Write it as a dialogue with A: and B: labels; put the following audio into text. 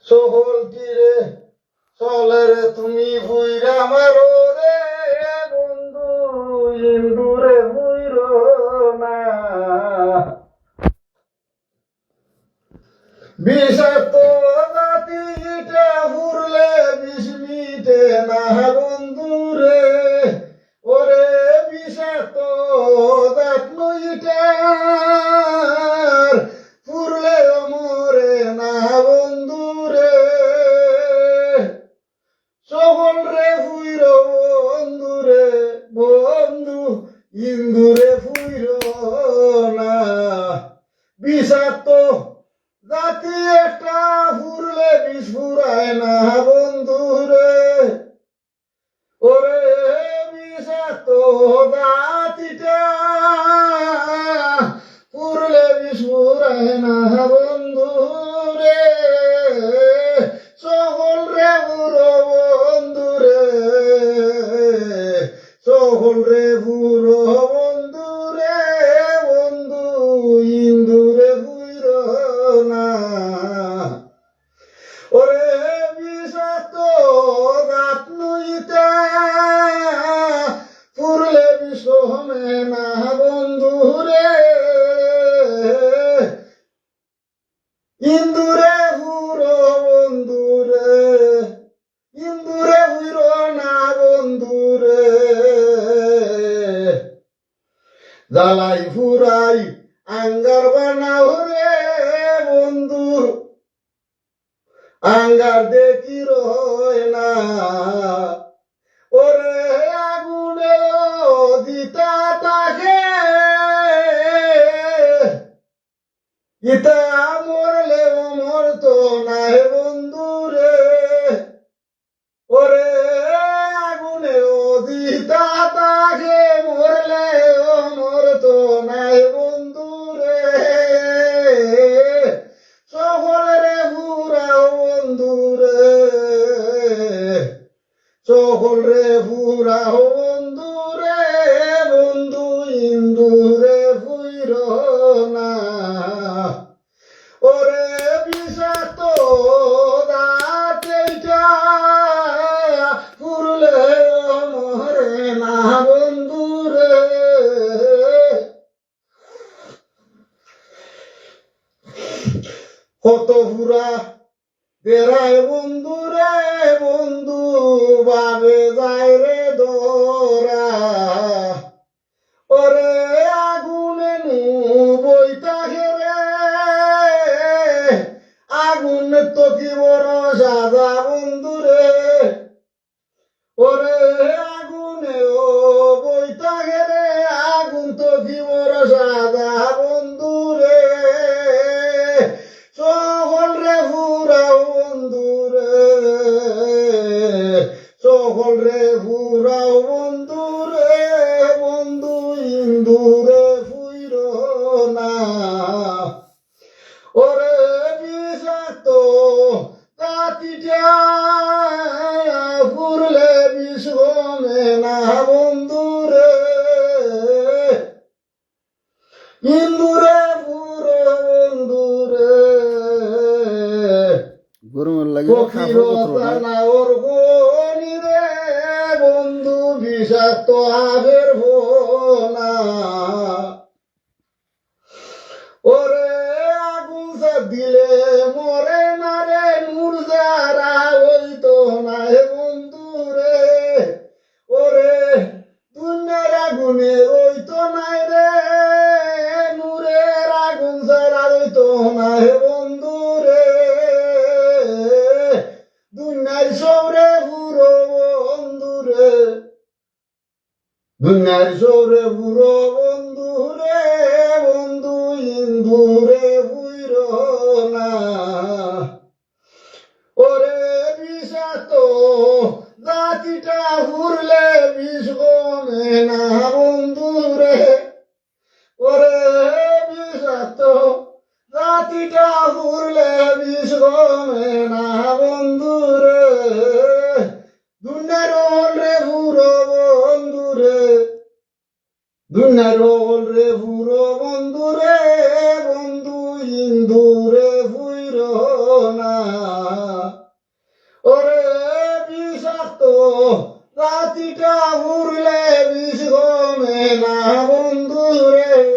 A: সকলটি রে চলে রে তুমি বুইরা মারো রে বন্ধু ইন্দুরে বুইর না বিষাক্ত জাতিটা ফুরলে বিষ মিটে না বন্ধু রে ওরে বিষাক্ত জাত নইটার ফুরলে মরে না বন্ধু রে সকল রে ফুইর বন্ধু রে বন্ধু ইন্দুরে ফুইর না বিষাক্ত জাতি একটা ফুরলে বিষ ফুরায় না বন্ধু রে ওরে বিষাক্ত জাতিটা ফুরলে বিষ ফুরায় না বন্ধু রে সকল রে বুড়ো বন্ধু রে সকল রে বুড়ো বন্ধু রে বন্ধু ইন্দুরে ফুইর না ওরে বিষাক্ত গাত নইতে ফুরলে বিষ হবে না বন্ধু রে ইন্দুরে ফুরো বন্ধু রে ইন্দুরে ফুইর না বন্ধু রে জ্বালাই ফুরাই আঙ্গার বানাও রে বন্ধু আঙ্গার দেখি রয় না ওরে আগুনে দিতা তাকে ইতা মরলে মরতো নাই বন্ধু রে ওরে আগুনে দিতা তাকে মরলে মরতো নাই বন্ধু রে সকলে ফুরাও বন্ধু রে সকল রে ফুরাও বন্ধু রে বন্ধু ইন্দুরে ফুইর না ওরে বিষাক্ত জাতিটা ফুরলে মরে না বন্ধু রে কত ফুরা বেড়ায় বন্ধু রে বন্ধু বাবে যায় রে দোরা ওরে আগুনে নু বইতা রে আগুন তো কি বড় সাদা বন্ধু রে ওরে আগুনে ও বইতা রে আগুন তো কি বড় সাদা বন্ধু রে সকল রে ফুরাও বন্ধু রে সকল রে ফুরাও বন্ধু রে বন্ধু ইন্দুরে ফুইর না ওরে বিষাক্ত জাতিটা ফুরলে বিষ হবে না বন্ধু রে ইন্দুরে ফুরো বন্ধু রে
B: গরমের লাগে
A: গভীরতা না ওর গনি রে বন্ধু বিষাক্ত আবের ভোনা ওরে আগুন দিলে মরে না রে নূর যারা ওই তো না হে বন্ধু রে ওরে দুনিয়ার আগুনে ওই তো নাই রে নূরের আগুন যারা ওই তো না হে বন্ধু রে দুনিয়ার সৌরে বুড়ো বন্ধু রে দুনিয়ার সৌরে বুড়ো বন্ধু রে বন্ধু ইন্দুরে বুইর না ওরে বিষাক্ত জাতিটা ফুরলে বিষ গমে না বন্ধু রে ওরে বিষাক্ত জাতিটা ফুরলে বিষ গমে না বন্ধু রে দুনিয়ার রে বুড়ো বন্ধু রে দুনিয়ার রে বুড়ো বন্ধু রে বন্ধু ইন্দুরে ফুইর না ওরে বিষাক্ত রাতিটা উড়লে বিষ গমে না বন্ধুরে